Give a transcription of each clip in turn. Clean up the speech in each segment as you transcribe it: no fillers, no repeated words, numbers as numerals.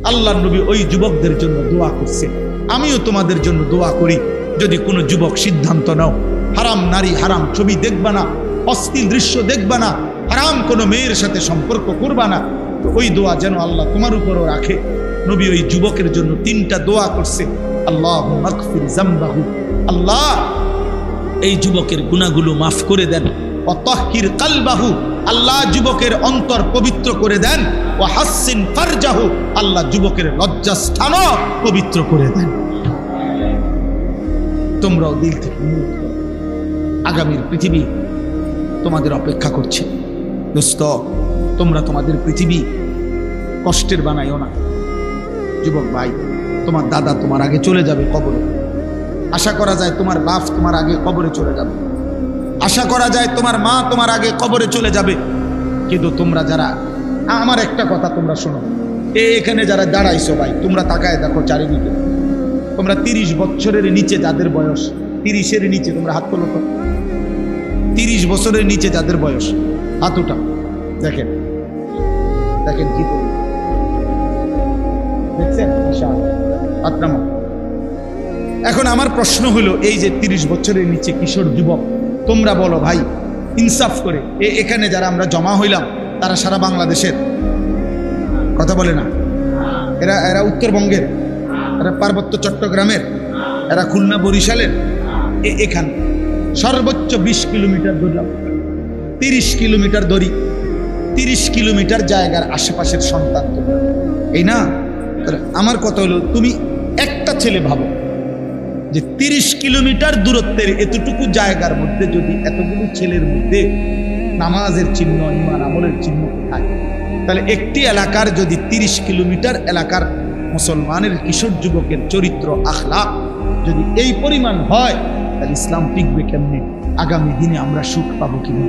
আল্লাহর নবী ওই যুবকদের জন্য দোয়া করছে। আমিও তোমাদের জন্য দোয়া করি, যদি কোনো যুবক সিদ্ধান্ত নাও হারাম নারী হারাম ছবি দেখবা না, অশ্লীল দৃশ্য দেখবা না, হারাম কোনো মেয়ের সাথে সম্পর্ক করবা না, তো ওই দোয়া যেন আল্লাহ তোমার উপরও রাখে। নবী ওই যুবকের জন্য 3টা দোয়া করছে। আল্লাহুম্মা মাগফির যামবাহু, আল্লাহ এই যুবকের গুনাহগুলো মাফ করে দেন। ওয়া তাহহির কালবাহু, আল্লাহ যুবকের অন্তর পবিত্র করে দেন। ওয়া হাসসিন ফারজাহু, আল্লাহ যুবকের লজ্জাস্থানও পবিত্র করে দেন। তোমরাও দিল থেকে নিয়ত করো, আগামীর পৃথিবী তোমাদের অপেক্ষা করছে। দোস্ত, তোমরা তোমাদের পৃথিবী কষ্টের বানাইও না। যুবক ভাই, তোমার দাদা তোমার আগে চলে যাবে কবরে। আশা করা যায় তোমার বাপ তোমার আগে কবরে চলে যাবে, আশা করা যায় তোমার মা তোমার আগে কবরে চলে যাবে। কিন্তু তোমরা যারা, আমার একটা কথা তোমরা শোনো, এখানে যারা দাঁড়াইছো ভাই, তোমরা তাকায় দেখো চারিদিকে। তোমরা 30 বছরের নিচে যাদের বয়স, 30-এর নিচে, তোমরা হাত তোলো তো। 30 বছরের নিচে যাদের বয়স, হাত উঠাও। দেখেন দেখেন কি করবে, দেখছেন? হাত নামাও। এখন আমার প্রশ্ন হলো, এই যে 30 বছরের নিচে কিশোর যুবক, তোমরা বলো ভাই ইনসাফ করে, এখানে যারা আমরা জমা হইলাম তারা সারা বাংলাদেশের? কথা বলে না। এরা উত্তরবঙ্গের, এরা পার্বত্য চট্টগ্রামের, এরা খুলনা বরিশালের। এখানে সর্বোচ্চ 20 কিলোমিটার দৌড়লাম, 30 কিলোমিটার দড়ি, 30 কিলোমিটার জায়গার আশেপাশের সন্তান তোমরা, এই না? আমার কথা হলো, তুমি একটা ছেলে ভাবো যে 30 কিলোমিটার দূরত্বের এতটুকু জায়গার মধ্যে যদি এতগুলো ছেলের মধ্যে নামাজের চিহ্ন, ঈমান আমলের চিহ্ন থাকে, তাহলে একটি এলাকার যদি 30 কিলোমিটার এলাকার মুসলমানের কিশোর যুবকের চরিত্র আখলাক যদি এই পরিমাণ হয়, তাহলে ইসলাম টিকবে কেমনে? আগামী দিনে আমরা সুখ পাবো কিনা?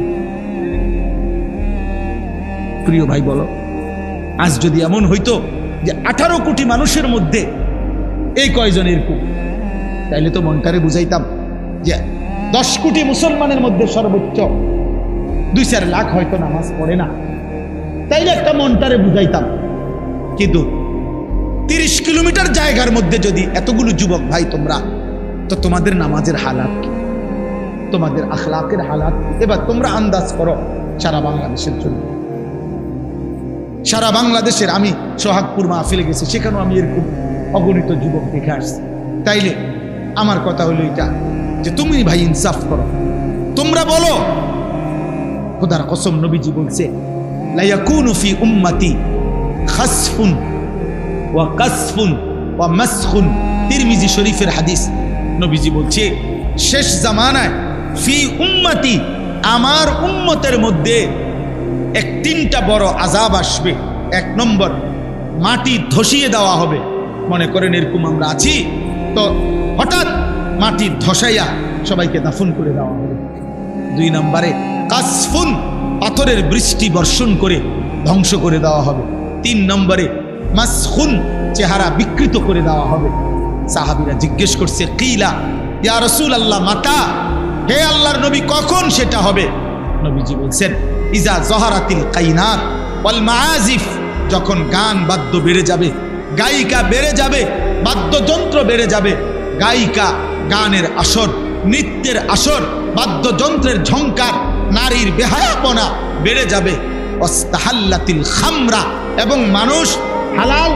প্রিয় ভাই বলো, আজ যদি এমন হইতো যে 18 কোটি মানুষের মধ্যে এই কয়জন এরকম, তাইলে তো মনটারে বুঝাইতাম যে 10 কোটি মুসলমানের মধ্যে সর্বোচ্চ 2-4 লাখ হয়তো নামাজ পড়ে না, তাইলে একটা মনটারে বুঝাইতাম। কিন্তু 30 কিলোমিটার জায়গার মধ্যে যদি এতগুলো যুবক ভাই তোমরা, তো তোমাদের নামাজের হালাত কি, তোমাদের আখলাকের হালাত? এবার তোমরা আন্দাজ করো সারা বাংলাদেশের জন্য। সারা বাংলাদেশের, আমি সোহাগপুর মাহফিলে গেছি, সেখানেও আমি এরকম অগণিত যুবক দেখে আসছি। তাইলে আমার কথা হলো এটা যে তুমি ভাই ইনসাফ করো, তোমরা বলো। খোদার কসম, নবীজি বলছে লা ইয়াকুনু ফি উম্মতি খাসফুন ওয়া কাসফুন ওয়া মাসখুন, তিরমিজি শরীফের হাদিস। নবীজি বলছে শেষ জামানায় ফি উম্মতি, আমার উম্মতের মধ্যে 3টা বড় আযাব আসবে। 1 নম্বর, মাটি ধসিয়ে দেওয়া হবে। মনে করেন এরকম আমরা আছি, তো হঠাৎ মাটি ধসাইয়া সবাইকে দাফন করে দেওয়া হবে। 2 নম্বরে কাসফুন, পাথরের বৃষ্টি বর্ষণ করে ধ্বংস করে দেওয়া হবে। 3 নম্বরে মাসখুন, চেহারা বিকৃত করে দেওয়া হবে। সাহাবীরা জিজ্ঞেস করছে, কিলা ইয়া রাসূলুল্লাহ মাতা, হে আল্লাহর নবী কখন সেটা হবে? নবীজি বলছেন ইজা জহারাতিল কাইনাত ওয়াল মাআজিফ, যখন গান বাদ্য বেড়ে যাবে, গায়িকা বেড়ে যাবে, বাদ্যযন্ত্র বেড়ে যাবে, গায়িকা, গানের আসর, নৃত্যের আসর, বাদ্যযন্ত্রের ঝংকার, নারীর বেহায়াপনা বেড়ে যাবে। ওয়াস্তাহাল্লাতিল খামরা, এবং মানুষ হালাল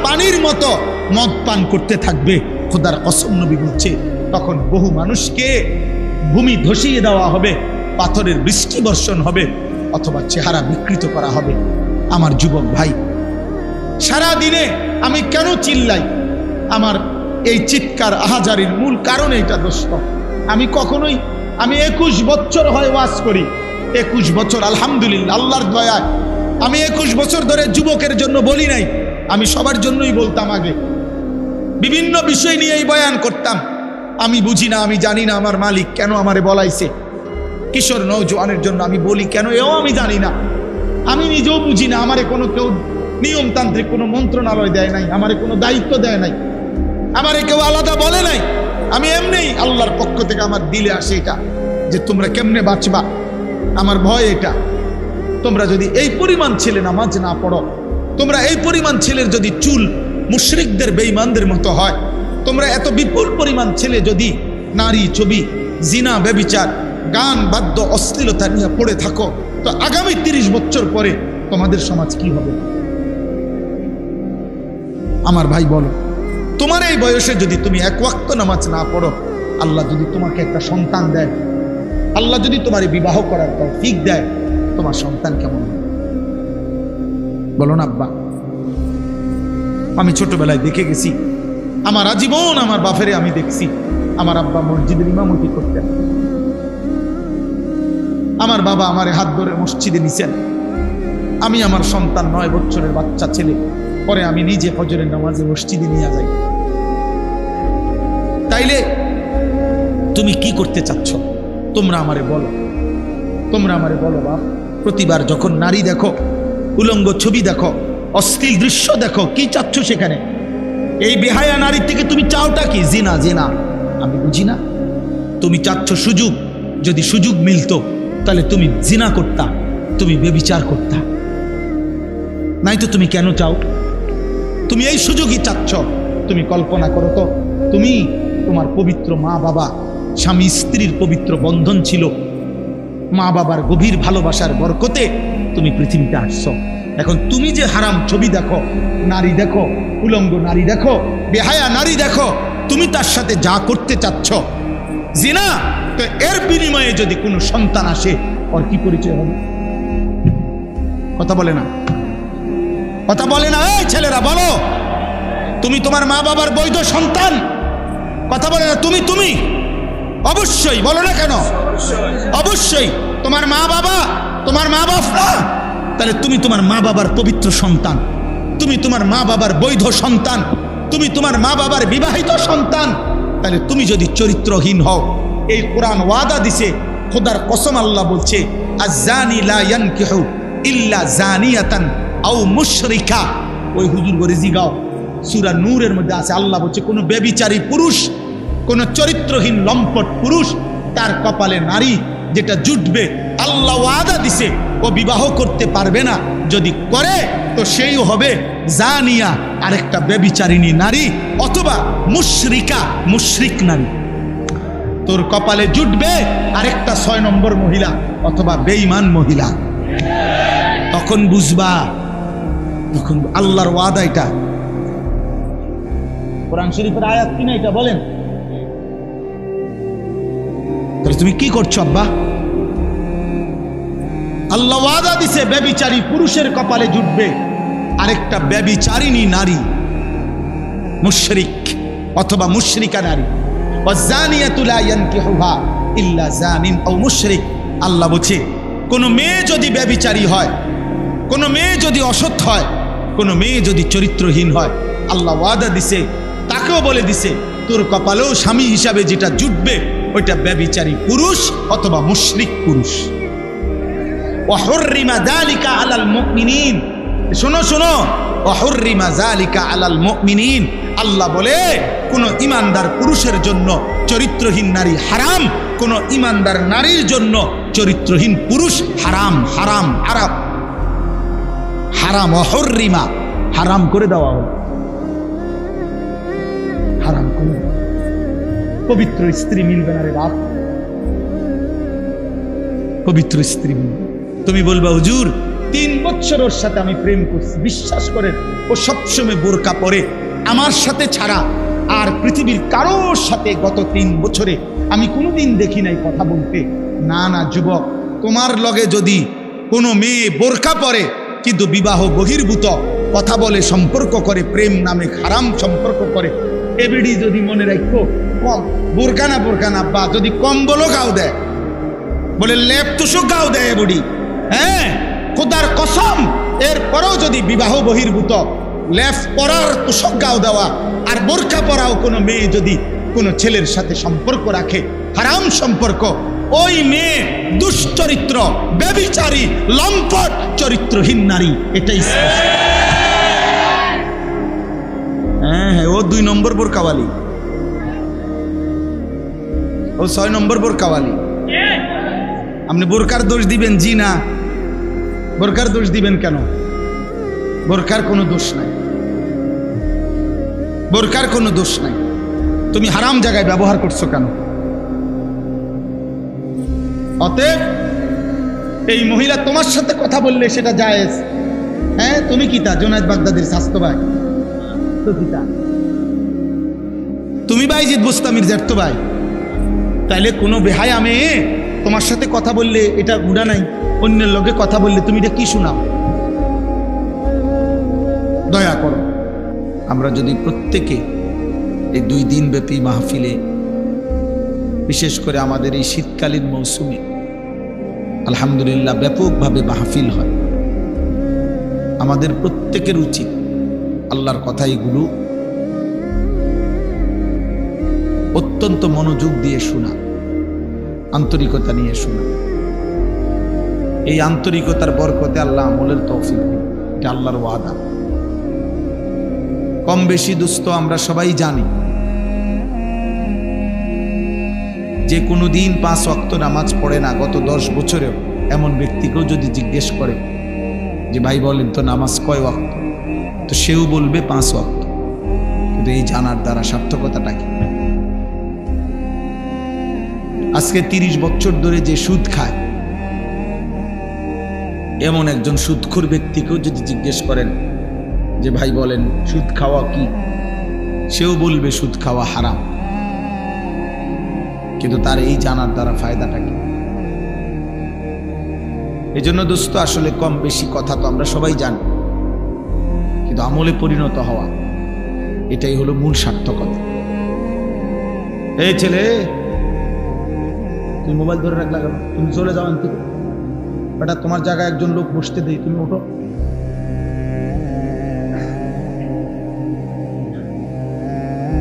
পানির মতো মদ পান করতে থাকবে। খোদার কসম, নবী বলছে তখন বহু মানুষকে ভূমি ধসিয়ে দেওয়া হবে, পাথরের বৃষ্টি বর্ষণ হবে, অথবা চেহারা বিকৃত করা হবে। আমার যুবক ভাই, সারা দিনে আমি কেন চিল্লাই? আমার এই চিৎকার আহাজারির মূল কারণ এইটা দোস্ত। আমি 21 বছর হয় ওয়াজ করি, 21 বছর আলহামদুলিল্লাহ, আল্লাহর দয়ায় আমি 21 বছর ধরে যুবকের জন্য বলি নাই। আমি সবার জন্যই বলতাম, আগে বিভিন্ন বিষয় নিয়েই বয়ান করতাম। আমি বুঝি না, আমি জানি না আমার মালিক কেন আমারে বলাইছে। কিশোর নওজোয়ানের জন্য আমি বলি কেন, এও আমি জানি না। আমি নিজেও বুঝি না, আমারে কোনো কেউ নিয়মতান্ত্রিক কোনো মন্ত্রণালয় দেয় নাই, আমারে কোনো দায়িত্ব দেয় নাই, আমারে কেউ আলাদা বলে নাই। আমি এমনিই আল্লাহর পক্ষ থেকে আমার দিলে আসে এটা যে তোমরা কেমনে বাঁচবা। আমার ভয় এটা, তোমরা যদি এই পরিমাণ ছেলে নামাজ না পড়ো, তোমরা এই পরিমাণ ছেলের যদি চুল মুশরিকদের বেঈমানদের মতো হয়, তোমরা এত বিপুল পরিমাণ ছেলে যদি নারী ছবি, জিনা, ব্যভিচার, গান, বাদ্য, অশ্লীলতা নিয়ে পড়ে থাকো, তো আগামী 30 বছর পরে তোমাদের সমাজ কি হবে? আমার ভাই বলো, তোমার এই বয়সে যদি তুমি এক ওয়াক্ত নামাজ না পড়ো, আল্লাহ যদি তোমাকে একটা সন্তান দেয়, আল্লাহ যদি তোমার বিবাহ করার তৌফিক দেয়, তোমার সন্তান কেমন হবে? বলো না আব্বা। আমি ছোটবেলায় দেখে গেছি, আমার আজীবন আমার বাপেরে আমি দেখছি, আমার আব্বা মসজিদের ইমামতি করতেন, আমার বাবা আমারে হাত ধরে মসজিদে নিছেন, আমি আমার সন্তান 9 বছরের বাচ্চা ছেলে, পরে আমি নিজে ফজরের নামাজে মসজিদে নিয়ে যাই। তাইলে তুমি কি করতে চাচ্ছ? তোমরা আমারে বলো, তোমরা আমারে বলো বাপ। প্রতিবার যখন নারী দেখো, উলঙ্গ ছবি দেখো, অশ্লীল দৃশ্য দেখো, কি চাচ্ছ সেখানে? এই বেহায়া নারীর থেকে তুমি চাওটা কি? জিনা। জিনা আমি বুঝি না। তুমি চাচ্ছ সুযোগ, যদি সুযোগ মিলতো তাহলে তুমি জিনা করতা, তুমি ব্যভিচার করতা। নাই তো তুমি কেন চাও? তুমি এই সুযোগই চাচ্ছ। তুমি কল্পনা করো তো, তুমি তোমার পবিত্র মা বাবা, স্বামী স্ত্রীর পবিত্র বন্ধন ছিল, মা বাবার গভীর ভালোবাসার বরকতে তুমি পৃথিবীতে আসছো। এখন তুমি যে হারাম ছবি দেখো, নারী দেখো, উলঙ্গ নারী দেখো, বেহায়া নারী দেখো, তুমি তার সাথে যা করতে চাচ্ছ জিনা, তো এর বিনিময়ে যদি কোনো সন্তান আসে, ওর কি পরিচয় হবে? কথা বলে না, কথা বলে না। এই ছেলেরা বলো, তুমি তোমার মা বাবার বৈধ সন্তান? কথা বলে না। তুমি অবশ্যই বলো না কেন? অবশ্যই তোমার মা বাবা, তোমার মা বাবা, তাহলে তুমি তোমার মা বাবার পবিত্র সন্তান, তুমি তোমার মা বাবার বৈধ সন্তান, তুমি তোমার মা বাবার বিবাহিত সন্তান। তাহলে তুমি যদি চরিত্রহীন হও, এই কোরআন ওয়াদা দিছে, খোদার কসম আল্লাহ বলছে, আয-যানি লা ইয়ানকিহু ইল্লা জানিয়াতান আও মুশরিকা। ওই হুজুর করে জিগাও, সূরা নূরের মধ্যে আছে, আল্লাহ বলছে কোন ব্যভিচারী পুরুষ, কোন চরিত্রহীন লম্পট পুরুষ, তার কপালে নারী যেটা জুটবে, আল্লাহ ওয়াদা দিছে ও বিবাহ করতে পারবে না। যদি করে তো সেই হবে জানিয়া, আরেকটা ব্যভিচারিণী নারী, অথবা মুশরিকা, মুশরিক নারী। তোর কপালে জুটবে আরেকটা 6 নম্বর মহিলা, অথবা বেঈমান মহিলা। তখন বুঝবা, তখন আল্লাহর ওয়াদা। এটা কোরআন শরীফের আয়াত কিনা এটা বলেন? তাহলে তুমি কি করছো আব্বা? আল্লাহ ওয়াদা দিছে ব্যভিচারী পুরুষের কপালে জুটবে আরেকটা ব্যভিচারিণী নারী, মুশরিক অথবা মুশরিকা নারী। ওয়াজানিয়াতু লা ইয়ানকিহুহা ইল্লা জানিন আও মুশরিক। আল্লাহ বলছে কোন মেয়ে যদি ব্যভিচারী হয়, কোন মেয়ে যদি অসৎ হয়, কোন মেয়ে যদি চরিত্রহীন হয়, আল্লাহ ওয়াদা দিছে, তাকেও বলে দিছে তোর কপালেও স্বামী হিসাবে যেটা জুটবে ওইটা ব্যভিচারী পুরুষ অথবা মুশরিক পুরুষ। ওয়াহুররিমা যালিকা আলাল মুমিনিন। শোনো শোনো, ওয়াহুররিমা যালিকা আলাল মুমিনিন। আল্লাহ বলে কোন ইমানদার পুরুষের জন্য চরিত্রহীন নারী হারাম, কোন ইমানদার নারীর জন্য চরিত্রহীন পুরুষ হারাম। হারাম হারাম হারাম, ওয়াহুররিমা, হারাম করে দেওয়া হলো, হারাম করে। পবিত্র স্ত্রী মিলবে না রে বাপ, পবিত্র স্ত্রী মিলবে। তুমি বলবা হুজুর 3 বছর ওর সাথে আমি প্রেম করছি, বিশ্বাস করেন ও সবসময় বোরকা পরে, আমার সাথে ছাড়া আর পৃথিবীর কারোর সাথে গত 3 বছরে আমি কোনোদিন দেখি নাই কথা বলতে। না না যুবক, তোমার লগে যদি কোনো মেয়ে বোরকা পরে কিন্তু বিবাহ বহির্ভূত কথা বলে, সম্পর্ক করে, প্রেম নামে হারাম সম্পর্ক করে, এবিডি যদি মনে রাখো কম বোরকা না বা যদি কম্বলও গাও দেয়, বলে লেপ তুষক গাও দেয় বুড়ি, হ্যাঁ খোদার কসম, এরপরেও যদি বিবাহ বহির্ভূত লেফ পরার তুষক গাও দেওয়া আর বোরকা পরাও কোনো মেয়ে যদি কোনো ছেলের সাথে সম্পর্ক রাখে, হারাম সম্পর্ক, ওই মেয়ে দুশ্চরিত্র, ব্যভিচারী, লম্পট, চরিত্রহীন নারী। এটাই হ্যাঁ হ্যাঁ, ও 2 নম্বর বোরকাওয়ালি, ও 6 নম্বর বোরকাওয়ালি। আপনি বোরকার দোষ দিবেন? জি না, বোরকার দোষ দিবেন কেন? বোরকার কোনো দোষ নাই, বোরকার কোনো দোষ নাই। তুমি হারাম জায়গায় ব্যবহার করছো কেন? অতএব এই মহিলা তোমার সাথে কথা বললে সেটা জায়েজ। হ্যাঁ, তুমি কি তা জুনায়েদ বাগদাদির স্বাস্থ্য ভাই? তো কি তা তুমি বাইজিদ বুস্তামির জ্যাঠতো ভাই? তাইলে কোনো বেহায়া মেয়ে তোমার সাথে কথা বললে এটা গুণা নাই? অন্যের লোকে কথা বললে তুমি এটা কি শোনাও? দয়া করো। আমরা যদি প্রত্যেকে এই 2 দিন ব্যাপী মাহফিলে, বিশেষ করে আমাদের এই শীতকালীন মৌসুমে আলহামদুলিল্লাহ ব্যাপকভাবে মাহফিল হয়, আমাদের প্রত্যেকের উচিত আল্লাহর কথা এগুলো অত্যন্ত মনোযোগ দিয়ে শোনা, আন্তরিকতা নিয়ে শোনা। এই আন্তরিকতার বরকতে আল্লাহ আমলের তৌফিক দেন, এটা আল্লাহর ওয়াদা। কম বেশি দোস্ত আমরা সবাই জানি যে কোনো দিন 5 ওয়াক্ত নামাজ পড়ে না গত 10 বছরেও এমন ব্যক্তিকেও যদি জিজ্ঞেস করে যে ভাই বলেন তো নামাজ কয় ওয়াক্ত, তো সেও বলবে 5 ওয়াক্ত। কিন্তু এই জানার দ্বারা সার্থকতাটা কি? আজকে 30 বছর ধরে যে সুদ খায় এমন একজন সুদখোর ব্যক্তিকেও যদি জিজ্ঞেস করেন যে ভাই বলেন সুদ খাওয়া কি, সেও বলবে সুদ খাওয়া হারাম। কিন্তু তার এই জানার দ্বারা ফায়দাটা কি? এই জন্য দোস্ত আসলে কম বেশি কথা তো আমরা সবাই জানি, কিন্তু আমলে পরিণত হওয়া এটাই হলো মূল সার্থকতা। এই ছেলে, তুমি মোবাইল ধরে রাখলা কেন? তুমি চলে যাও আনতে। বেটা তোমার জায়গায় একজন লোক বসতে দেই, তুমি ওঠো।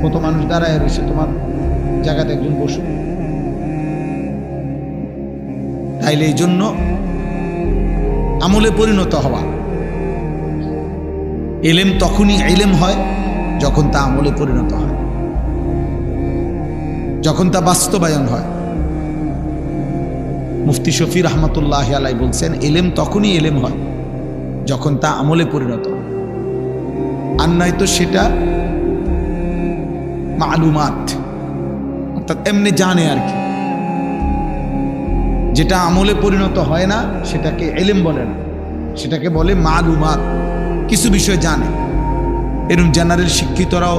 কত মানুষ দাঁড়ায় রয়েছে, তোমার জায়গাতে একজন বসো। তাইলে এই জন্য আমলে পরিণত হওয়া, এলেম তখনই এলেম হয় যখন তা আমলে পরিণত হয়, যখন তা বাস্তবায়ন হয়। মুফতি শফি রহমতুল্লাহ আলাই বলছেন এলেম তখনই এলেম হয় যখন তা আমলে পরিণত হয়, আর নয়তো সেটা মালুমাত, অর্থাৎ এমনি জানে আর কি। যেটা আমলে পরিণত হয় না সেটাকে এলেম বলে না, সেটাকে বলে মালুমাত, কিছু বিষয় জানে। এরকম জেনারেল শিক্ষিতরাও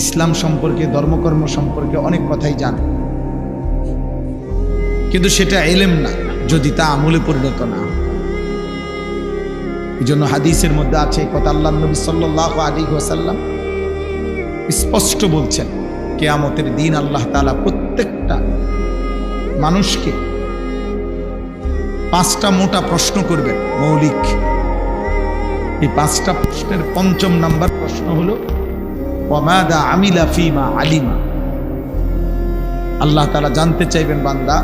ইসলাম সম্পর্কে, ধর্মকর্ম সম্পর্কে অনেক কথাই জানে, কিন্তু সেটা এলেম না যদি তা আমলে পরিণত না হয়। এই জন্য হাদিসের মধ্যে আছে কথা, আল্লাহ নবী সাল্লাল্লাহু আলাইহি ওয়াসাল্লাম স্পষ্ট বলছেন কিয়ামতের দিন আল্লাহ তাআলা প্রত্যেকটা মানুষকে 5টা মোটা প্রশ্ন করবেন, মৌলিক। এই 5টা প্রশ্নের 5ম নাম্বার প্রশ্ন হলো ওয়ামাদা আমিলা ফিমা আলিমা। আল্লাহ তাআলা জানতে চাইবেন বান্দা,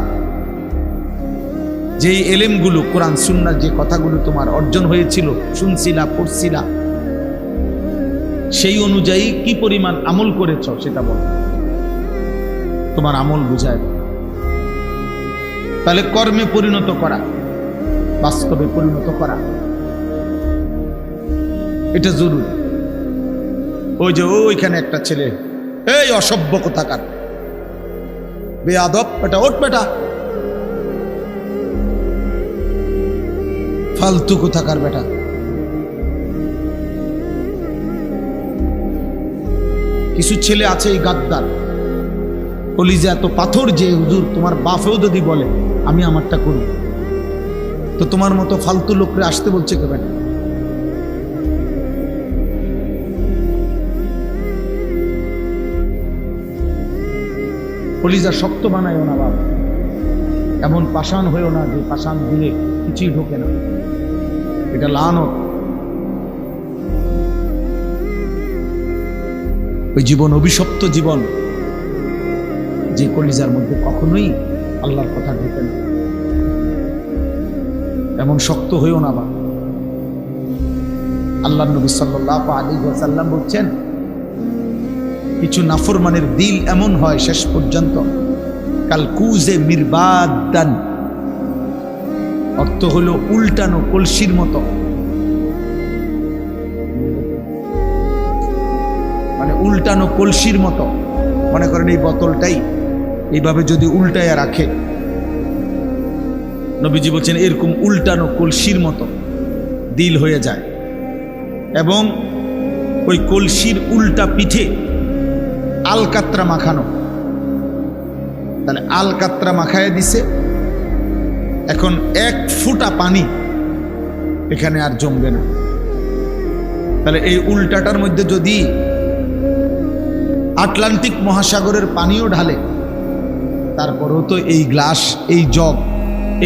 যেই এলেমগুলো, কোরআন সুন্নাহর যে কথাগুলো তোমার অর্জন হয়েছিল, শুনছিলা, পড়ছিলা, সেই অনুযায়ী কি পরিমাণ আমল করেছ সেটা বল, তোমার আমল বুঝায়। তাহলে কর্মে পরিণত করা, বাস্তবে পরিণত করা, এটা জরুরি। ওই যে ওইখানে একটা ছেলে, এই অসভ্য কোথাকার, বেয়াদব, এটা ওঠ বেটা, ফালতু কোথাকার বেটা। কিছু ছেলে আছে এই গাদ্দার, কলিজা এত পাথর যে হুজুর তোমার বাপেও যদি বলে আমি আমারটা করব, তো তোমার মতো ফালতু লোকরে আসতে বলছে কে বেটা? কলিজা শক্ত বানায়ও না বাবা, এমন পাষাণ হয়েও না যে পাষাণ দিলে কিছুই ঢোকে না, এটা লানত। ওই জীবন অভিশপ্ত জীবন, যে কলিজার মধ্যে কখনোই আল্লাহর কথা ঢোকে না, এমন শক্ত হয়েও না বা। আল্লাহর নবী সাল্লাল্লাহু আলাইহি ওয়াসাল্লাম বলছেন কিছু নাফরমানের দিল এমন হয় শেষ পর্যন্ত কাল কুজে মিরবাদান, অর্থ হলো উল্টানো কলসির মতো। মানে উল্টানো কলসির মতো। মনে করেন এই বোতলটাই এইভাবে যদি উল্টায়া রাখে, নবীজি বলছেন এরকম উল্টানো কলসির মতো দিল হয়ে যায়, এবং ওই কলসির উল্টা পিঠে আলকাত্রা মাখানো। তাহলে আলকাত্রা মাখায় দিছে, এখন 1 ফোঁটা পানি এখানে আর জমবে না। তাহলে এই উল্টাটার মধ্যে যদি আটলান্টিক মহাসাগরের পানিও ঢালে, তারপরেও তো এই গ্লাস, এই জগ,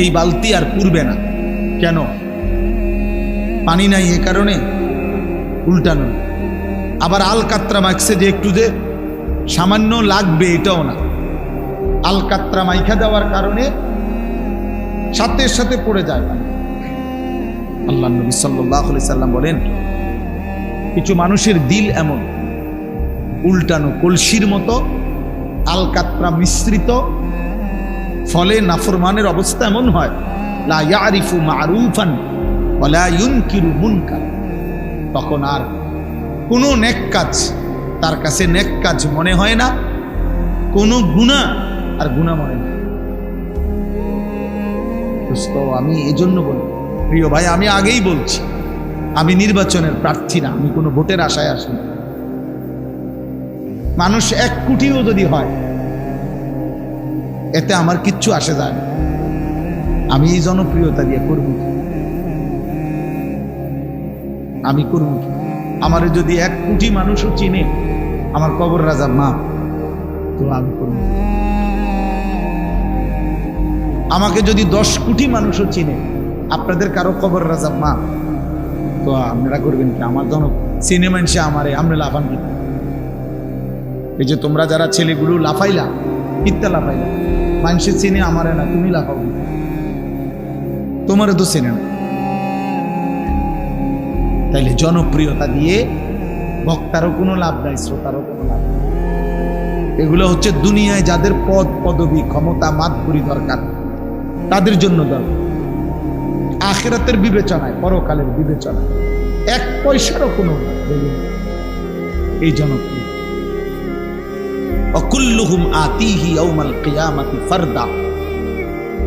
এই বালতি আর পুরবে না। কেন? পানি নাই, এ কারণে উল্টানো। আবার আলকাত্রা মাখছে যে একটু যে সামান্য লাগবে, এটাও না। আলকাত্রা মাইখা দেওয়ার কারণে সাথে সাথে পড়ে যায় পানি। আল্লাহ নবী সাল্লাল্লাহু আলাইহি সাল্লাম বলেন, কিছু মানুষের দিল এমন উল্টানো কলসির মতো, আলকাত্রা মিশ্রিত, ফলে নাফরমানের অবস্থা এমন হয়, লা ইয়ারিফু মারুফান ওয়া লা ইউনকিরু মুনকার। তখন আর কোনো নেক কাজ তার কাছে নেক কাজ মনে হয় না, কোনো গুনাহ আর গুনাহ মনে হয়। দোস্ত, আমি এজন্য বলি, প্রিয় ভাই, আমি আগেই বলছি, আমি নির্বাচনের প্রার্থী না, আমি কোনো ভোটের আশায় আসি না। মানুষ 1 কোটিও যদি হয়, এতে আমার কিচ্ছু আসে যায় না। আমি এই জনপ্রিয়তা দিয়ে করব কি? আমি করব কি? আমারে যদি 1 কোটি মানুষও চিনে, আমার কবর রাজা মা, তো আমি করব। আমাকে যদি 10 কোটি মানুষও চিনে, আপনাদের কারো কবর রাজা মা, তো আপনারা করবেন কি? আমার জন চিনে মানুষে আমারে, আমরা লাফান কি? এই যে তোমরা যারা ছেলেগুলো লাফাইলা, কিত্তা লাফাইলা, মানুষের চিনে আমারে না, তুমি লাফাও, তোমারও তো চিনে না। তাইলে জনপ্রিয়তা দিয়ে বক্তারও কোনো লাভ নাই, শ্রোতারও কোনো লাভ নাই। এগুলো হচ্ছে দুনিয়ায় যাদের পদ পদবি ক্ষমতা মাতবুরি দরকার, তাদের জন্য দরকার। আখিরাতের বিবেচনায়, পরকালের বিবেচনায় 1 পয়সারও কোনো এই জনপ্রিয়। অকুল্লুহুম আতিহি ইয়াউমাল কিয়ামাতি ফারদা।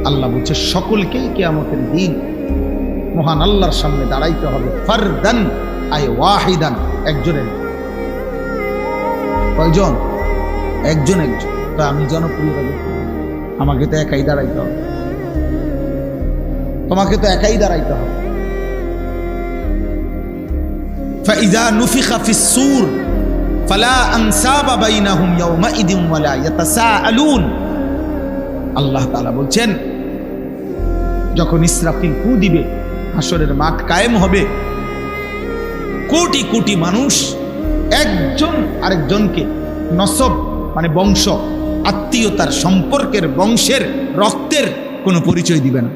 আল্লাহ বলছে সকলকেই কিয়ামতের দিন মহান আল্লাহর সামনে দাঁড়াইতে হবে। ফারদান আই ওয়াহিদান, একজনের। কয়জন? একজন একজন। তো আমি জনপ্রিয়, আমাকে তো একাই দাঁড়াইতে হবে, তোমাকে তো একাই দাঁড়াইতে হবে। ফাইযা নুফিখা ফিস-সূর ফালা আনসাবা বাইনাহুম ইয়াওমাইদিন ওয়ালা ইয়াতাসাআলুন। আল্লাহ তাআলা বলছেন, যখন ইসরাফিল ফু দিবে, হাসরের মাঠ কায়েম হবে, কোটি কোটি মানুষ একজন আরেকজনকে নসব মানে বংশ, আত্মীয়তার, সম্পর্কের, বংশের, রক্তের কোনো পরিচয় দিবে না।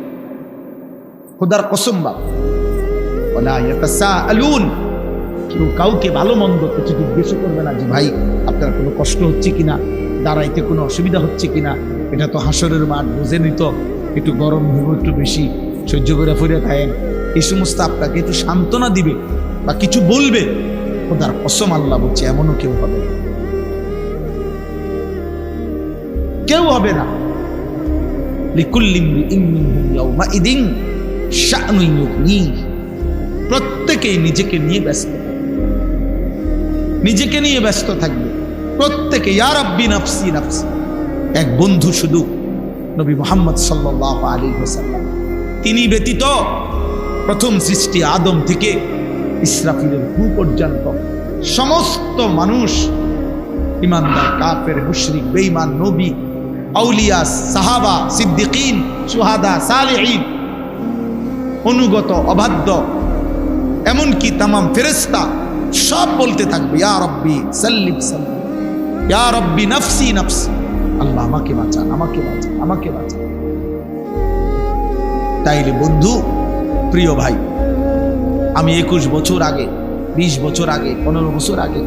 খোদার কসম বাপ, ওয়ালা ইয়াতাসাআলুন, কেউ কাউকে ভালো মন্দ কিছু জিজ্ঞেস করবে না যে ভাই আপনার কোনো কষ্ট হচ্ছে কিনা, দাঁড়াইতে কোনো অসুবিধা হচ্ছে কিনা। এটা তো হাসরের মাঠ, বুঝেনি তো, একটু গরম হইব, একটু বেশি সহ্য করে ফিরে থাকেন, এই সমস্ত আপনাকে একটু সান্ত্বনা দিবে বা কিছু বলবে। খোদার কসম আল্লাহ বলছে, এমনও কেউ হবে না, কেউ হবে না। লিকুল্লি ইমরিইন মিনহুম ইয়াওমাইদিন শা'নুন ইউগনিহি। প্রত্যেকেই নিজেকে নিয়ে ব্যস্ত, নিজেকে নিয়ে ব্যস্ত থাকবে প্রত্যেকে। ইয়া রাব্বি নাফসি নাফসি। এক বন্ধু শুধু নবী মুহাম্মদ সাল্লাল্লাহু আলাইহি ওয়াসাল্লাম, তিনি ব্যতীত প্রথম সৃষ্টি আদম থেকে ইসরাফিলের ফু পর্যন্ত সমস্ত মানুষ, ইমানদার, কাফের, মুশরিক, বেঈমান, নবী, আউলিয়া, সাহাবা, সিদ্দিকিন, শুহাদা, সালেহিন, অনুগত, অবাধ্য, এমনকি তামাম ফেরেশতা সব বলতে থাকবে, ইয়া রব্বি সাল্লিম সাল্লিম, ইয়া রব্বি নাফসি নাফসি। আল্লাহ আমাকে বাঁচান, আমাকে বাঁচান, আমাকে বাঁচান। তাইলে বন্ধু, প্রিয় ভাই, আমি 21 বছর আগে, 20 বছর আগে, 15 বছর আগে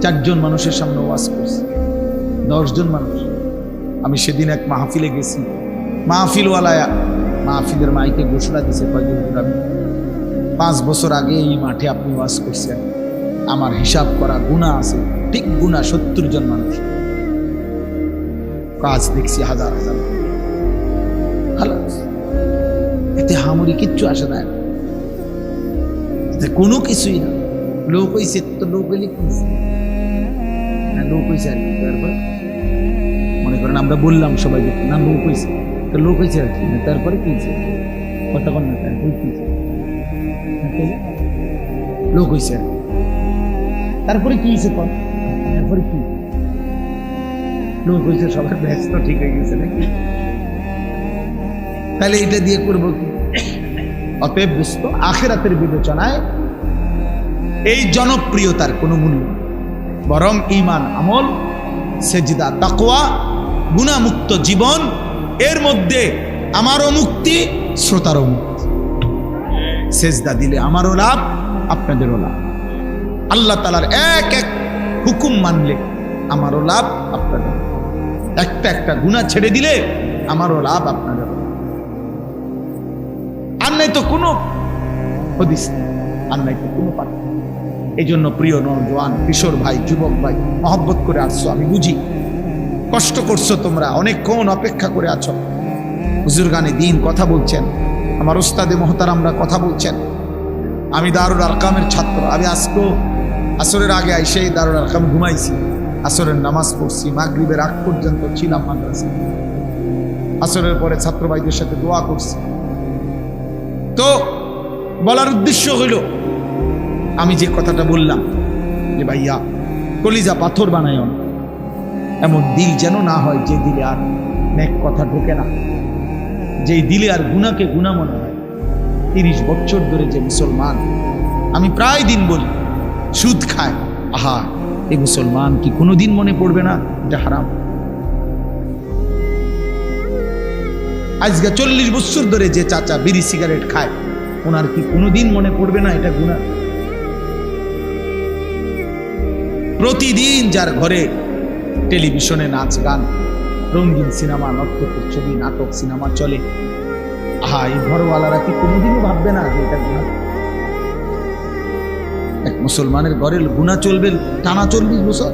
4 জন মানুষের সামনে ওয়াজ করছি, 10 জন মানুষ। আমি সেদিন এক মাহফিলে গেছি, মাহফিলওয়ালায়া মাহফিলের মাইকে ঘোষণা দিছে, কয়েকদিন আমি 5 বছর আগে এই মাঠে আপনি ওয়াজ করছেন, আমার হিসাব করা গুনাহ আছে, ঠিক গুনাহ 70 জন মানুষ, কাজ দেখছি হাজার হাজার। এতে হামুরি কিচ্ছু আসে না, কোনো কিছুই না। লোক হয়েছে তো লোক হইলে লোক হয়েছে আর কি। তারপর মনে করেন আমরা বললাম সবাই না লোক হয়েছে, তো লোক হয়েছে আর কি। তারপরে কি কথা কন না, তারপরে কি লোক হয়েছে আর কি। তারপরে কি হয়েছে কন, তারপরে কি লোক হয়েছে, সবার ব্যস্ত ঠিক হয়ে গেছে নাকি? তাহলে এটা দিয়ে করবো কি? অতএব বুঝতো আখিরাতের বিবেচনায় এই জনপ্রিয়তার কোনো মূল্য, বরং ঈমান, আমল, সেজদা, তাকওয়া, গুনাহমুক্ত জীবন, এর মধ্যে আমারও মুক্তি, শ্রোতারও মুক্তি। সেজদা দিলে আমারও লাভ, আপনাদেরও লাভ। আল্লাহ তাআলার এক এক হুকুম মানলে আমারও লাভ, আপনাদের। একটা একটা গুনাহ ছেড়ে দিলে আমারও লাভ, আপনাদের। আর নাই তো কোনো হদিস নেই, আর নাই তো কোনো পাঠ। এই জন্য প্রিয় নওজোয়ান, কিশোর ভাই, যুবক ভাই, মহব্বত করে আসছো, আমি বুঝি কষ্ট করছো তোমরা, অনেকক্ষণ অপেক্ষা করে আছো। বুজুর্গানে দিন কথা বলছেন, আমার উস্তাদে মুহতারামরা কথা বলছেন। আমি দারুল আরকামের ছাত্র, আমি আজকেও আসরের আগে আইসেই দারুল আরকাম ঘুমাইছি, আসরের নামাজ পড়ছি, মাগরিবের আগ পর্যন্ত ছিলাম মাদ্রাসায়, আসরের পরে ছাত্র ভাইদের সাথে দোয়া করছি। তো বলার উদ্দেশ্য হইল, আমি যে কথাটা বললাম যে ভাইয়া কলিজা পাথর বানায় না, এমন দিল যেন না হয় যে দিলে আর নেক কথা ঢোকে না, যেই দিলে আর গুনাহকে গুনাহ মনে হয়। 30 বছর ধরে যে মুসলমান, আমি প্রায় দিন বলি, সুদ খায়, আহা এই মুসলমান কি কোনোদিন মনে পড়বে না এটা হারাম? আজকে 40 বছর ধরে যে চাচা বিড়ি সিগারেট খায়, ওনার কি কোনোদিন মনে পড়বে না এটা গুনাহ? প্রতিদিন যার ঘরে টেলিভিশনে নাচ গান, রঙিন সিনেমা, নর্তকীর ছবি, নাটক, সিনেমা চলে, আহা এই ঘরওয়ালারা কি কোনোদিনও ভাববে না যে এটা গুনাহ? এক মুসলমানের ঘরে গুনাহ চলবে টানা 40 বছর,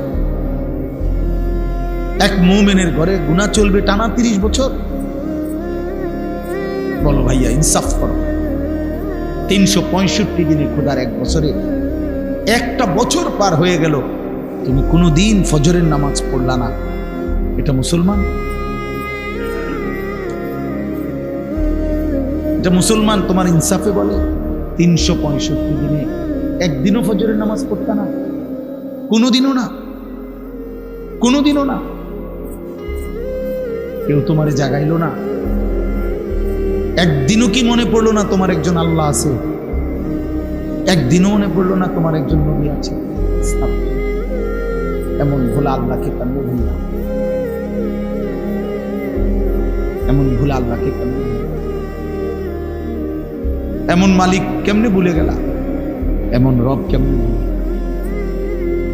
এক মুমিনের ঘরে গুনাহ চলবে টানা 30 বছর। বলো ভাইয়া, ইনসাফ করো। 365 দিনে খোদার এক বছরে একটা বছর পার হয়ে গেল, তুমি কোনোদিন ফজরের নামাজ পড়লা না, এটা মুসলমান? এটা মুসলমান তোমার ইনসাফে বলে? 365 দিনে একদিনও ফজরের নামাজ পড়তা না, কোনোদিনও না, কোনোদিনও না। কেউ তোমারে জাগাইলো না, একদিনও কি মনে পড়লো না তোমার একজন আল্লাহ আছে? একদিনও মনে পড়লো না তোমার একজন নবী আছে? এমন ভোলা আল্লাহকে কেমনে ভুললাম? এমন ভোলা আল্লাহকে কেমনে, এমন মালিক কেমনে ভুলে গেলা? এমন রব কেমনে ভুলে?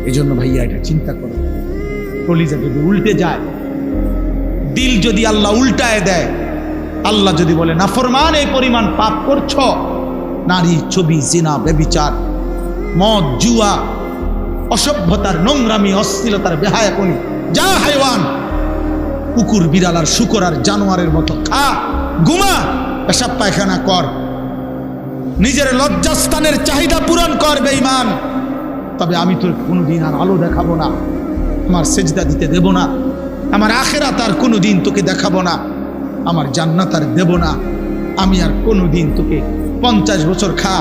এই জন্য ভাইয়া এটা চিন্তা করো, কলিজা যদি উল্টে যায়, দিল যদি আল্লাহ উল্টায় দেয়, আল্লাহ যদি বলে নাফরমান এই পরিমাণ পাপ করছ, নারী, ছবি, জিনা, ব্যভিচার, মদ, জুয়া, অসভ্যতার, নোংরামি, অশ্লীলতার, বেহায়াপনি, যা হাইওয়ান, কুকুর, বিড়াল আর শুকর আর জানোয়ারের মতো খা, ঘুমা, পেশাব পায়খানা কর, নিজের লজ্জাস্থানের চাহিদা পূরণ কর বেঈমান, তবে আমি তোর কোনোদিন আর আলো দেখাবো না, আমার সেজদা দিতে দেব না, আমার আখিরাত আর কোনোদিন তোকে দেখাবো না, আমার জান্নাত আর দেব না, আমি আর কোনোদিন তোকে 50 বছর খা,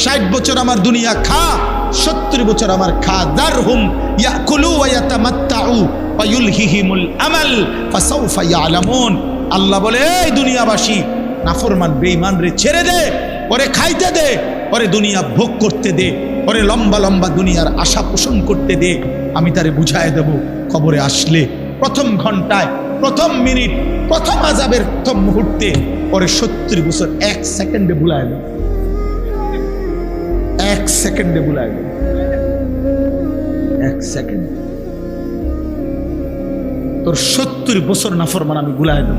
60 বছর আমার দুনিয়া খা, 70 বছর আমার খা, দারহুম ইয়াকুলু ওয়া ইয়াতামাত্তাউ ওয়া ইউলহিহিমুল আমাল ফাসাউফা ইয়ালামুন। আল্লাহ বলে, এই দুনিয়াবাসী, নাফরমান বেঈমান রে ছেড়ে দে, ওরে খাইতে দে, ওরে দুনিয়া ভোগ করতে দে, ওরে লম্বা লম্বা দুনিয়ার আশা পোষণ করতে দে, আমি তারে বুঝায় দেব কবরে আসলে প্রথম ঘন্টায়, প্রথম মিনিট, প্রথম আযাবের প্রথম মুহূর্তে ওরে 70 বছর 1 সেকেন্ডে ভুলায় দেব, 1 সেকেন্ডে ভুলায় দেব, 1 সেকেন্ড। তোর 70 বছর নাফরমান আমি ভুলায় দেব।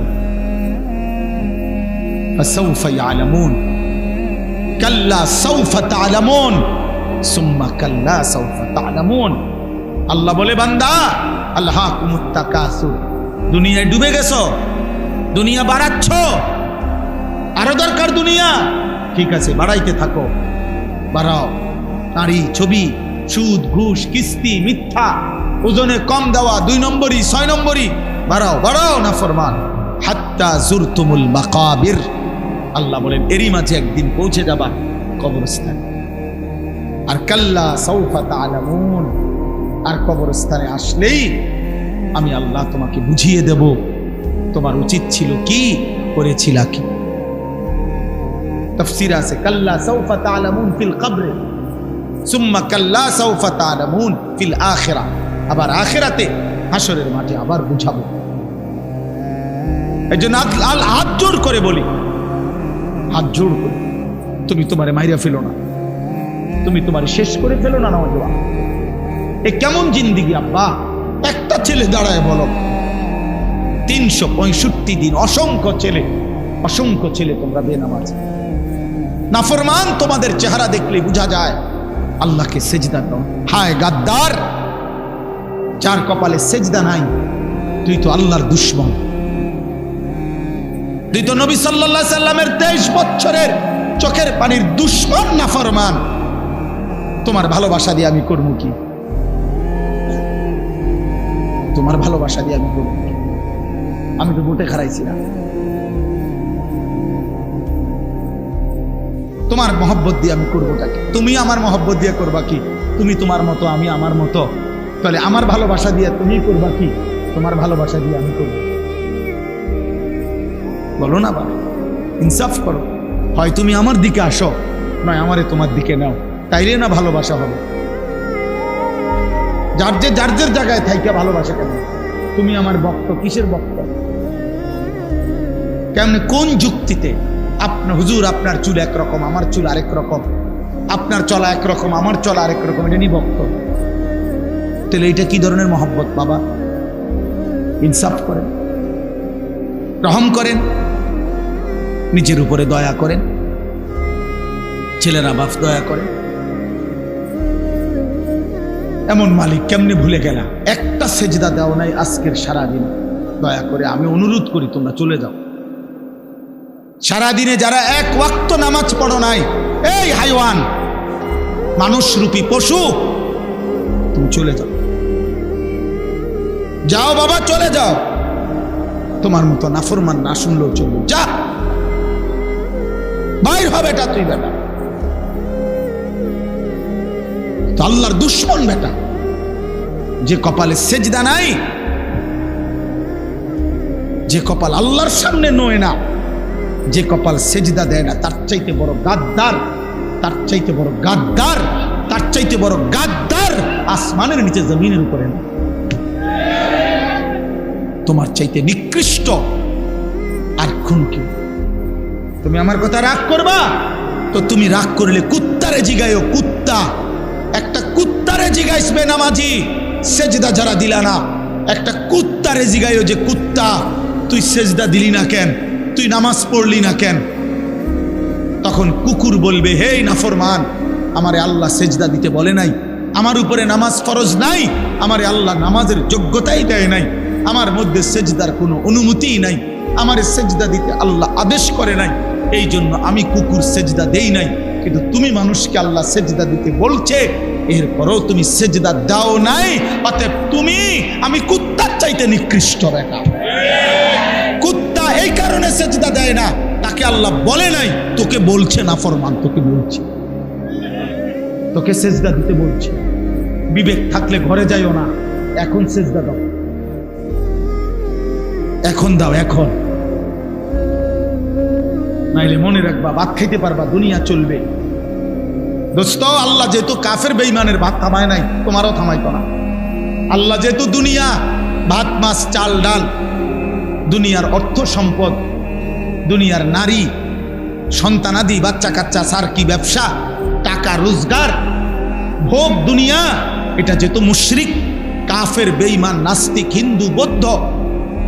ফাসাউফা ইয়ালামুন, কাল্লা সাউফা তা'লামুন, সুম্মা কাল্লা সাউফা তা'লামুন। আল্লাহ বলে বান্দা আলহাকুমুত তাকাসুর, দুনিয়ায় ডুবে গেছো, দুনিয়া বাড়াচ্ছ, আরো দরকার দুনিয়া, ঠিক আছে বাড়াইতে থাকো, বাড়াও। নারী, ছবি, সুদ, ঘুষ, কিস্তি, মিথ্যা, ওজনে কম দেওয়া, 2 নম্বরই 6 নম্বরই, বাড়াও বাড়াও নাফরমান। হাত্তা জুরতুমুল মাকাবির, আল্লাহ বলেন এরই মাঝে একদিন পৌঁছে যাবা কবরস্থান। আর কাল্লা সাউফা তা'লামুন, আর কবরস্থানে আসলেই আমি আল্লাহ তোমাকে বুঝিয়ে দেব তোমার উচিত ছিল কি, করেছিলা কি। তাফসীর আছে কাল্লা সাউফা তা'লামুন ফিল কবরে সুম্মা কাল্লা সাউফা তা'লামুন ফিল আখিরাহ, আবার আখিরাতে হাসরের মাঠে আবার বুঝাবো। এইজন্য হাত জোড় করে বলি, হাত জোড় করে তুমি তোমারে মাইরা ফেলো না, তুমি তোমারে শেষ করে ফেলো না। নওজোয়ান, এ কেমন জিন্দিগি আব্বা? একটা ছেলে দাঁড়ায় বলো, 365 দিন অসংখ্য ছেলে তোমরা বেনামাজ, নাফরমান। তোমাদের চেহারা দেখলে বোঝা যায় আল্লাহকে সেজদা দাও। হায় গাদ্দার, যার কপালে সেজদা নাই, তুই তো আল্লাহর দুশমন, তুই তো নবী সাল্লাল্লাহু আলাইহি সাল্লামের 23 বছরের চোখের পানির দুশমন, নাফরমান। তোমার ভালোবাসা দিয়ে আমি করবো কি? তোমার ভালোবাসা দিয়ে আমি করবো কি? আমি তো ভোটে হারাইছি না। তোমার মহব্বত দিয়ে আমি করবোটা কি? তুমি আমার মহব্বত দিয়ে করবা কি? তুমি তোমার মতো, আমি আমার মতো, তাহলে আমার ভালোবাসা দিয়ে তুমি করবা কি? তোমার ভালোবাসা দিয়ে আমি করব। বলো না বাবা, ইনসাফ করো। হয় তুমি আমার দিকে আসো, নয় আমারে তোমার দিকে নাও, তাইলে না ভালোবাসা হবে। যার যে জায়গায় থাইকা ভালোবাসা কেন? তুমি আমার ভক্ত, কিসের ভক্ত? কেমনে, কোন যুক্তিতে? আপনার হুজুর, আপনার চুল একরকম, আমার চুল আরেক রকম, আপনার চলা একরকম, আমার চলা আরেক রকম, এটা নিয়ে ভক্ত? তাহলে এটা কি ধরনের মহব্বত বাবা? ইনসাফ করেন, রহম করেন, নিজের উপরে দয়া করেন, ছেলেরা বাপ দয়া করেন। এমন মালিক কেমনে ভুলে গেলা? একটা সেজদা দাও নাই আজকের সারাদিন, দয়া করে আমি অনুরোধ করি তোমরা চলে যাও। সারাদিনে যারা এক ওয়াক্ত নামাজ পড়ো নাই, এই হাইওয়ান, মানুষরূপী পশু, তুমি চলে যাও। যাও বাবা, চলে যাও। তোমার মতো নাফরমান না শুনলেও চলবে, যা বাইর হবে। বেটা তুই বেটা তো আল্লাহর দুশমন বেটা, যে কপালে সেজদা নাই, যে কপাল আল্লাহর সামনে নয় না, যে কপাল সেজদা দেয় না, তার চাইতে বড় গাদ্দার, তার চাইতে বড় গাদ্দার, তার চাইতে বড় গাদ্দার আসমানের নিচে জমিনের উপরে না। তোমার চাইতে নিকৃষ্ট আর খুন কি? তুমি আমার কথা রাগ করবা তো তুমি রাগ করলে কুত্তারে জিগাইও, কুত্তা। একটা কুত্তারে জিগাইসবে নামাজি, সেজদা যারা দিলা না, একটা কুত্তারে জিগাইও যে কুত্তা তুই সেজদা দিলি না কেন, তুই নামাজ পড়লি না কেন? তখন কুকুর বলবে, হে নাফরমান, আমারে আল্লাহ সেজদা দিতে বলে নাই, আমার উপরে নামাজ ফরজ নাই, আমারে আল্লাহ নামাজের যোগ্যতাই দেয় নাই, আমার মধ্যে সেজদার কোনো অনুমতিই নাই, আমারে সেজদা দিতে আল্লাহ আদেশ করে নাই, এই জন্য আমি কুকুর সেজদা দেই নাই। কিন্তু তুমি মানুষকে আল্লাহ সেজদা দিতে বলছে, এরপরও তুমি সেজদা দাও নাই, অতএব তুমি, আমি কুত্তার চাইতে নিকৃষ্ট বেটা। কুত্তা এই কারণে সেজদা দেয় না, তাকে আল্লাহ বলে নাই, তোকে বলছে নাফরমান, তোকে বলছে, তোকে সেজদা দিতে বলছে। বিবেক থাকলে ঘরে যাইও না, এখন সেজদা দাও, এখন দাও, এখন, নাইলে মনে রাখবা ভাত খাইতে পারবা, দুনিয়া চলবে। দোস্ত, আল্লাহ যেহেতু কাফের বেঈমানের ভাত থামায় নাই, তোমারও থামাইতো না। আল্লাহ যেহেতু দুনিয়া, ভাত মাছ চাল ডাল, দুনিয়ার অর্থ সম্পদ, দুনিয়ার নারী সন্তানাদি, বাচ্চা কাচ্চা, সার্কি ব্যবসা, টাকা রোজগার, ভোগ দুনিয়া, এটা যেহেতু মুশরিক, কাফের, বেঈমান, নাস্তিক, হিন্দু, বৌদ্ধ,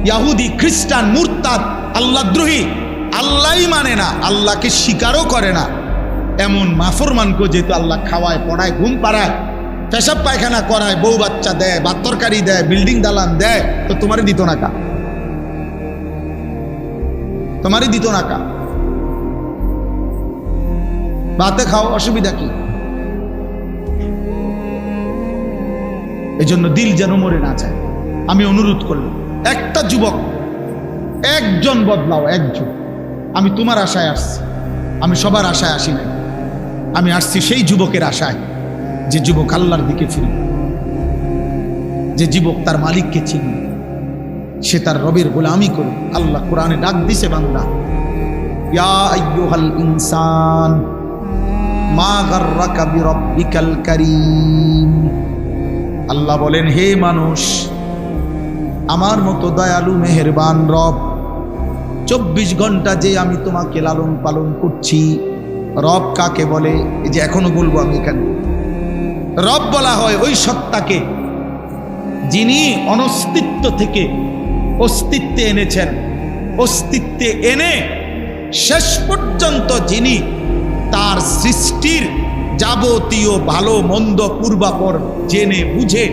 ইহুদি, খ্রিস্টান, মুরতাদ, আল্লাহদ্রোহী, আল্লাহই মানে না, আল্লাহকে স্বীকারও করে না, এমন মাফরমানকে যেহেতু আল্লাহ খাওয়ায়, পড়ায়, ঘুম পাড়ায়, পেশাব পায়খানা করায়, বউ বাচ্চা দেয়, ভাত তরকারি দেয়, বিল্ডিং দালান দেয়, তো তোমারই দিত না কা? তোমারই দিত না কা? ভাতে খাও, অসুবিধা কি? এজন্য দিল যেন মরে না যায়। আমি অনুরোধ করলাম, একটা যুবক, একজন বদলাও, একজন। আমি তোমার আশায় আসছি, আমি সবার আশায় আসি নাই। আমি আসছি সেই যুবকের আশায়, যে যুবক আল্লাহর দিকে ফিরে, যে যুবক তার মালিককে চিনি, সে তার রবের গোলামি করে। আল্লাহ কোরআনে ডাক দিছে, বান্দা ইয়া আইয়ুহাল ইনসান মা গাররাকা বিরাব্বিকাল কারীম। আল্লাহ বলেন, হে মানুষ, আমার মতো দয়ালু মেহেরবান রব, 24 ঘন্টা যে আমি তোমাকে লালন পালন করছি। রব কাকে বলে? এই যে এখনো বলবো আমি এখানে, রব বলা হয় ওই সত্তাকে যিনি অনস্তিত্ব থেকে অস্তিত্বে এনেছেন, অস্তিত্বে এনে শেষ পর্যন্ত যিনি তার সৃষ্টির যাবতীয় ভালো মন্দ পূর্বাপর জেনে বুঝে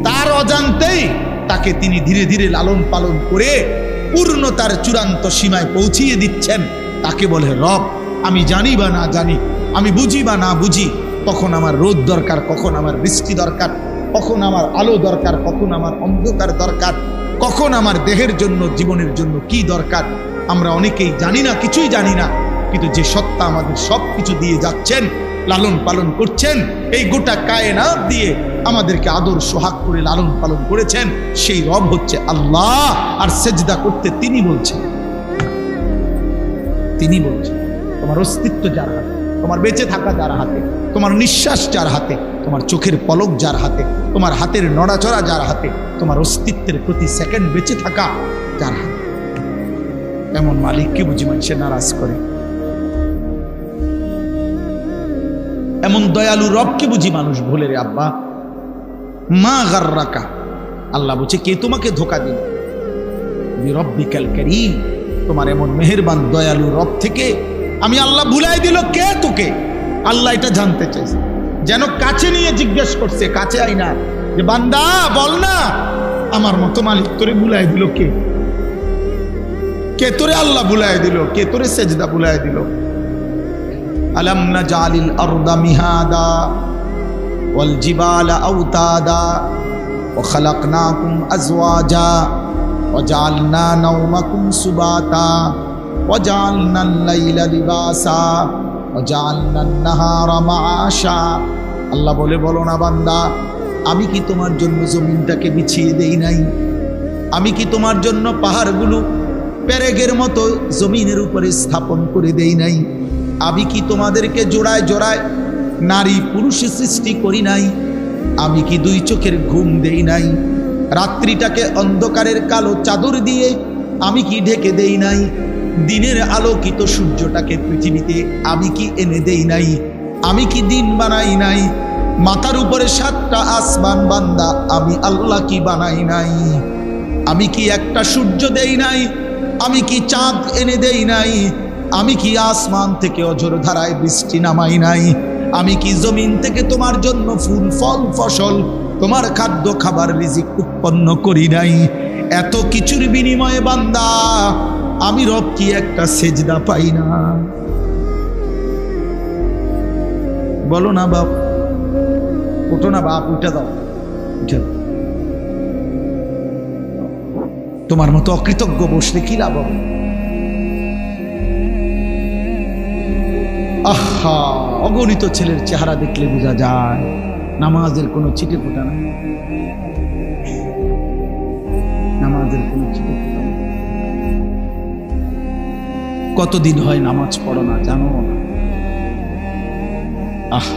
তার অজান্তেই তাকে তিনি ধীরে ধীরে লালন পালন করে পূর্ণতার চূড়ান্ত সীমায় পৌঁছিয়ে দিচ্ছেন, তাকে বলে রব। আমি জানি বা না জানি, আমি বুঝি বা না বুঝি, কখন আমার রোদ দরকার, কখন আমার বৃষ্টি দরকার, কখন আমার আলো দরকার, কখন আমার অন্ধকার দরকার, কখন আমার দেহের জন্য, জীবনের জন্য কি দরকার, আমরা অনেকেই জানি না, কিছুই জানি না। কিন্তু যে সত্তা আমাদের সব কিছু দিয়ে যাচ্ছেন, লালন পালন করছেন, এই গোটা কায়নাত দিয়ে আমাদেরকে আদর সোহাগ করে লালন পালন করেছেন, সেই রব হচ্ছে আল্লাহ। আর সেজদা করতে তিনি বলছেন, তিনি বলছেন। তোমার অস্তিত্ব যার হাতে, তোমার বেঁচে থাকা যার হাতে, তোমার নিঃশ্বাস যার হাতে, তোমার চোখের পলক যার হাতে, তোমার হাতের নড়াচড়া যার হাতে, তোমার অস্তিত্বের প্রতি সেকেন্ড বেঁচে থাকা যার হাতে, এমন মালিককে বুঝি মানুষে নারাজ করে? এমন দয়ালু রবকে বুঝি মানুষ ভুলে রে আব্বা? মা গাররাকা, আল্লাহ বলছে, কে তোমাকে ধোঁকা দিল? বিরব্বিকাল কারীম, তোমার এমন মেহেরবান দয়ালু রব থেকে আমি আল্লাহ ভুলাই দিল কে তোকে? আল্লাহ এটা জানতে চাইছে, যেন কাছে নিয়ে জিজ্ঞেস করছে, কাছে আই না, যে বান্দা বল না, আমার মতো মালিক তোরে ভুলাই দিল কে? কে তোরে আল্লাহ ভুলাই দিল? কে তোরে সেজদা ভুলাই দিল? আলাম নাজালিল আরদা মিহাদা ওয়াল জিবালা আওতাদা ওয়া খালাকনাকুম আজওয়াজা ওয়া জাআলনা নাওমাকুম সুবাতা ওয়া জাআলনাল লাইলা লিবাসা ওয়া জাআলনান নাহারা মাআশা। আল্লাহ বলে, বলো না বান্দা, আমি কি তোমার জন্য জমিনটাকে বিছিয়ে দেই নাই? আমি কি তোমার জন্য পাহাড়গুলো পেরেকের মতো জমিনের উপরে স্থাপন করে দেই নাই? আমি কি তোমাদেরকে জোড়ায় জোড়ায় নারী পুরুষে সৃষ্টি করি নাই? আমি কি দুই চোখের ঘুম দেই নাই? রাত্রিটাকে অন্ধকারের কালো চাদর দিয়ে আমি কি ঢেকে দেই নাই? দিনের আলোকিত সূর্যটাকে পৃথিবীতে আমি কি এনে দেই নাই? আমি কি দিন বানাই নাই? মাথার উপরে 7টা আসমান বান্দা আমি আল্লাহ কি বানাই নাই? আমি কি একটা সূর্য দেই নাই? আমি কি চাঁদ এনে দেই নাই? আমি কি আসমান থেকে অঝোর ধারায় বৃষ্টি নামাই নাই? আমি কি জমিন থেকে তোমার জন্য ফুল ফল ফসল, তোমার খাদ্য খাবার রিজিক উৎপন্ন করি নাই? এত কিছুর বিনিময়ে বান্দা আমি রব কি একটা সেজদা পাই না? বলো না বাপ, উঠো না বাপ, উঠে দাও, উঠে দাও। তোমার মতো অকৃতজ্ঞ বসলে কি লাভ হবে? আহা, অগণিত ছেলের চেহারা দেখলে বোঝা যায় নামাজের কোনো ছিটে ফোটা নাই, নামাজের কোনো ছিটে ফোটা নাই। কতদিন হয় নামাজ পড়ো না, জানো না? আহ,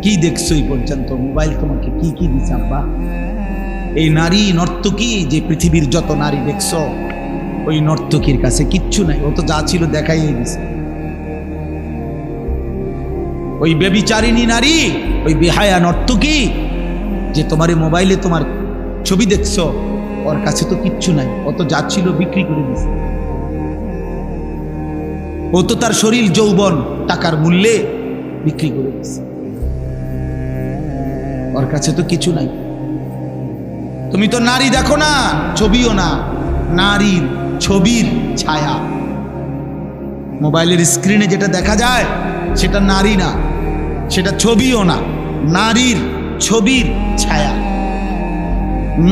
কি দেখছো এই পর্যন্ত? মোবাইল তোমাকে কি কি দিচ্ছে আব্বা? এই নারী নর্তকী, যে পৃথিবীর যত নারী দেখছো, ওই নর্তকীর কাছে কিচ্ছু নাই, ও তো যা ছিল দেখাইয়ে দিছে। ওই বেবিচারিণী নারী, ওই বেহায়া নর্তকী, যে তোমার এই মোবাইলে তোমার ছবি দেখছো, ওর কাছে তো কিচ্ছু নাই, ও তো যা ছিল বিক্রি করে দিছে। ও তো তার শরীর যৌবন টাকার মূল্যে বিক্রি করে দিয়েছে, ওর কাছে তো কিছু নাই। তুমি তো নারী দেখো না, ছবিও না, নারীর ছবির ছায়া। মোবাইলের স্ক্রিনে যেটা দেখা যায় সেটা নারী না, সেটা ছবিও না, নারীর ছবির ছায়া,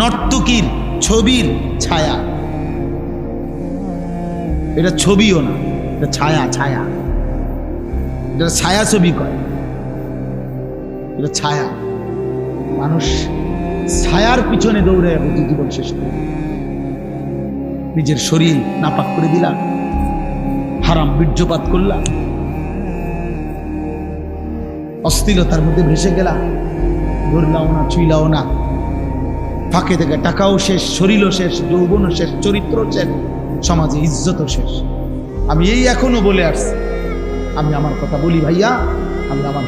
নর্তকীর ছবির ছায়া। এটা ছবিও না, এটা ছায়া। ছায়া, এটা ছায়া ছবি কয়, এটা ছায়া। মানুষ ছায়ার পিছনে দৌড়ে জীবন শেষ করে, নিজের শরীর নাপাক করে দিলাম, হারাম বীর্যপাত করলাম, অশ্লীলতার মধ্যে ভেসে গেলাম, ধরলাও না, ছুইলাও না, ফাঁকে থেকে টাকাও শেষ, শরীরও শেষ, যৌবনও শেষ, চরিত্র শেষ, সমাজে ইজ্জতও শেষ। আমি এই এখনো বলে আসছি, আমি আমার কথা বলি ভাইয়া, আমি আমার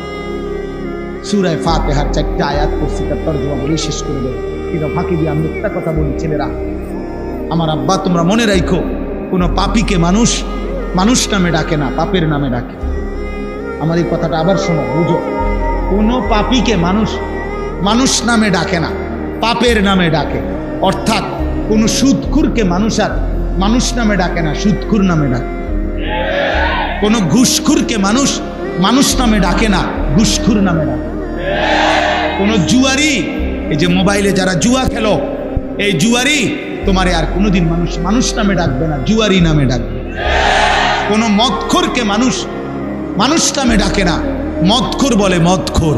সূরা ফাতিহার 4টা আয়াত পড়ছি, তার তরজমা বলে শেষ করে দেব। কিন্তু ফাঁকি দিয়ে আমি একটা কথা বলি, ছেলেরা, আমার আব্বা, তোমরা মনে রাখো, কোনো পাপীকে মানুষ মানুষ নামে ডাকে না, পাপের নামে ডাকে। আমার এই কথাটা আবার শোনো, বুঝো, কোনো পাপীকে মানুষ মানুষ নামে ডাকে না, পাপের নামে ডাকে। অর্থাৎ কোন সুদখুরকে মানুষ আর মানুষ নামে ডাকে না, সুদখুর নামে ডাকে। কোন ঘুষখুরকে মানুষ মানুষ নামে ডাকে না, ঘুষখুর নামে ডাকে। কোন জুয়ারি, এই যে মোবাইলে যারা জুয়া খেলো, এই জুয়ারি তোমারে আর কোনোদিন মানুষ মানুষ নামে ডাকবে না, জুয়ারি নামে ডাকবে। কোন মদখোরকে মানুষ মানুষ নামে ডাকে না, মদখোর বলে মদখোর,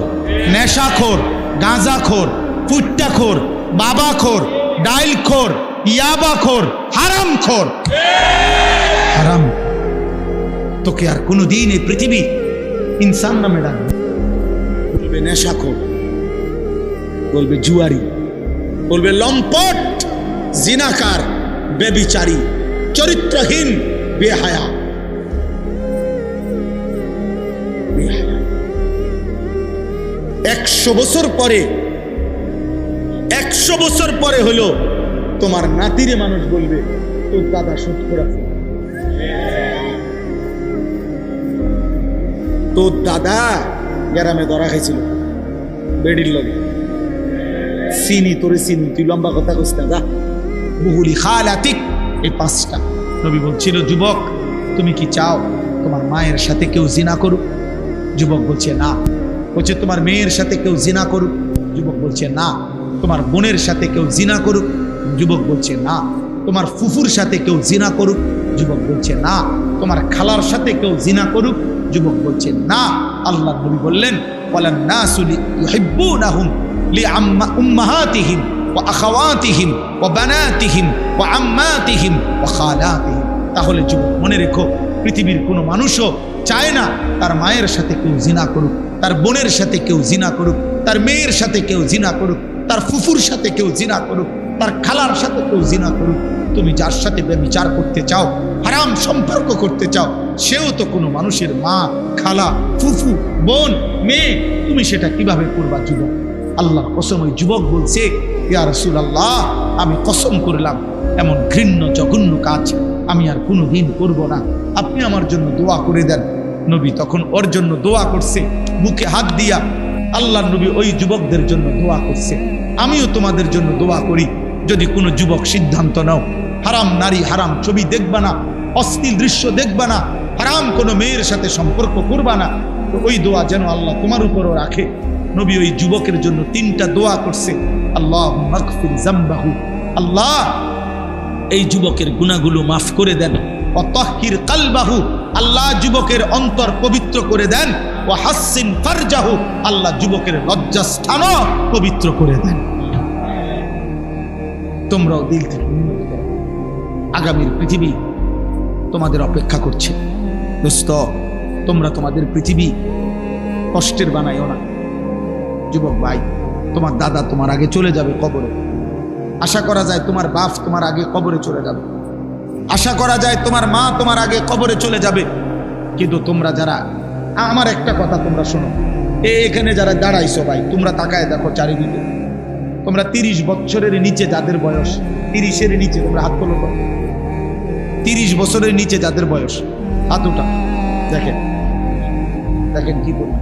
নেশাখোর, গাঁজাখোর, ফুট্টাখোর, বাবাখোর, ডাইলখোর, ইয়াবাখোর, হারামখোর। হারাম তোকে আর কোনোদিন এই পৃথিবী ইনসান নামে ডাকবে, বলবে নেশাখোর, বলবে জুয়ারি, বলবে লম্পট, জিনাকার, বেবিচারী, চরিত্রহীন, বেহায়া। 100 বছর পরে, 100 বছর পরে হলো তোমার নাতিরে মানুষ বলবে তোর দাদা সুদখোর আছে, তোর দাদা গ্রামে ধরা খাইছিল বেডির লগে, চিনি তোরে চিনি, তুই লম্বা কথা কইস না, যা। বহুলি খালাতিক, এই 5টা। নবী বলছিল, যুবক তুমি কি চাও তোমার মায়ের সাথে কেউ জিনা করুক? যুবক বলছে না। বলছে তোমার মেয়ের সাথে কেউ জিনা করুক? যুবক বলছে না। তোমার বোনের সাথে কেউ জিনা করুক? যুবক বলছে না। তোমার ফুফুর সাথে কেউ জিনা করুক? যুবক বলছে না। তোমার খালার সাথে কেউ জিনা করুক? যুবক বলছে না। আল্লাহ নবী বললেন, ওয়ালান নাসু ইউহিব্বুনাহুম লিউম্মাহাতিহিম ওয়া আখাওয়াতিহিম ওয়া বানাতিহিম ওয়া আম্মাতিহিম ওয়া খালাতিহিম। তাহলে যুবক মনে রেখো, পৃথিবীর কোনো মানুষও চায় না তার মায়ের সাথে কেউ জিনা করুক, তার বোনের সাথে কেউ জিনা করুক, তার মেয়ের সাথে কেউ জিনা করুক, তার ফুফুর সাথে কেউ জিনা করুক, তার খালার সাথে কেউ জিনা করুক। তুমি যার সাথে ব্যভিচার করতে চাও, হারাম সম্পর্ক করতে চাও, সেও তো কোনো মানুষের মা, খালা, ফুফু, বোন, মেয়ে। তুমি সেটা কিভাবে করবা যুবক? আল্লাহর কসম, ওই যুবক বলছে, ইয়া রাসূলুল্লাহ, আমি কসম করলাম এমন ঘৃণ্য জঘন্য কাজ আমি আর কোনোদিন করব না, আপনি আমার জন্য দোয়া করে দেন। নবী তখন ওর জন্য দোয়া করছে, বুকে হাত দিয়া। আল্লাহর নবী ওই যুবকদের জন্য দোয়া করছে। আমিও তোমাদের জন্য দোয়া করি, যদি কোনো যুবক সিদ্ধান্ত নাও হারাম নারী, হারাম ছবি দেখবা না, অশ্লীল দৃশ্য দেখবা না, হারাম কোনো মেয়ের সাথে সম্পর্ক করবা না, তো ওই দোয়া যেন আল্লাহ তোমার উপরও রাখে। নবী ওই যুবকের জন্য 3টা দোয়া করছে। আল্লাহুম্মা আগফির যামবাহু, আল্লাহ এই যুবকের গুনাহগুলো মাফ করে দেন। ওয়া তাহহির কলবাহু, আল্লাহ যুবকের অন্তর পবিত্র করে দেন। ওয়া হাসসিন ফারজাহু, আল্লাহ যুবকের লজ্জাস্থানও পবিত্র করে দেন। তোমরাও দিল থেকে নিয়ত করো, আগামীর পৃথিবী তোমাদের অপেক্ষা করছে। দোস্ত, তোমরা তোমাদের পৃথিবী কষ্টের বানাইও না। যুবক ভাই, তোমার দাদা তোমার আগে চলে যাবে কবরে। আশা করা যায় তোমার বাপ তোমার আগে কবরে চলে যাবে, আশা করা যায় তোমার মা তোমার আগে কবরে চলে যাবে। কিন্তু তোমরা যারা, আমার একটা কথা তোমরা শোনো, এখানে যারা দাঁড়াইছো ভাই, তোমরা তাকায় দেখো চারিদিকে। তোমরা 30 বছরের নিচে যাদের বয়স, 30-এর নিচে, তোমরা হাত তোলো তো। 30 বছরের নিচে যাদের বয়স, হাত উঠা, দেখেন দেখেন কি বলি।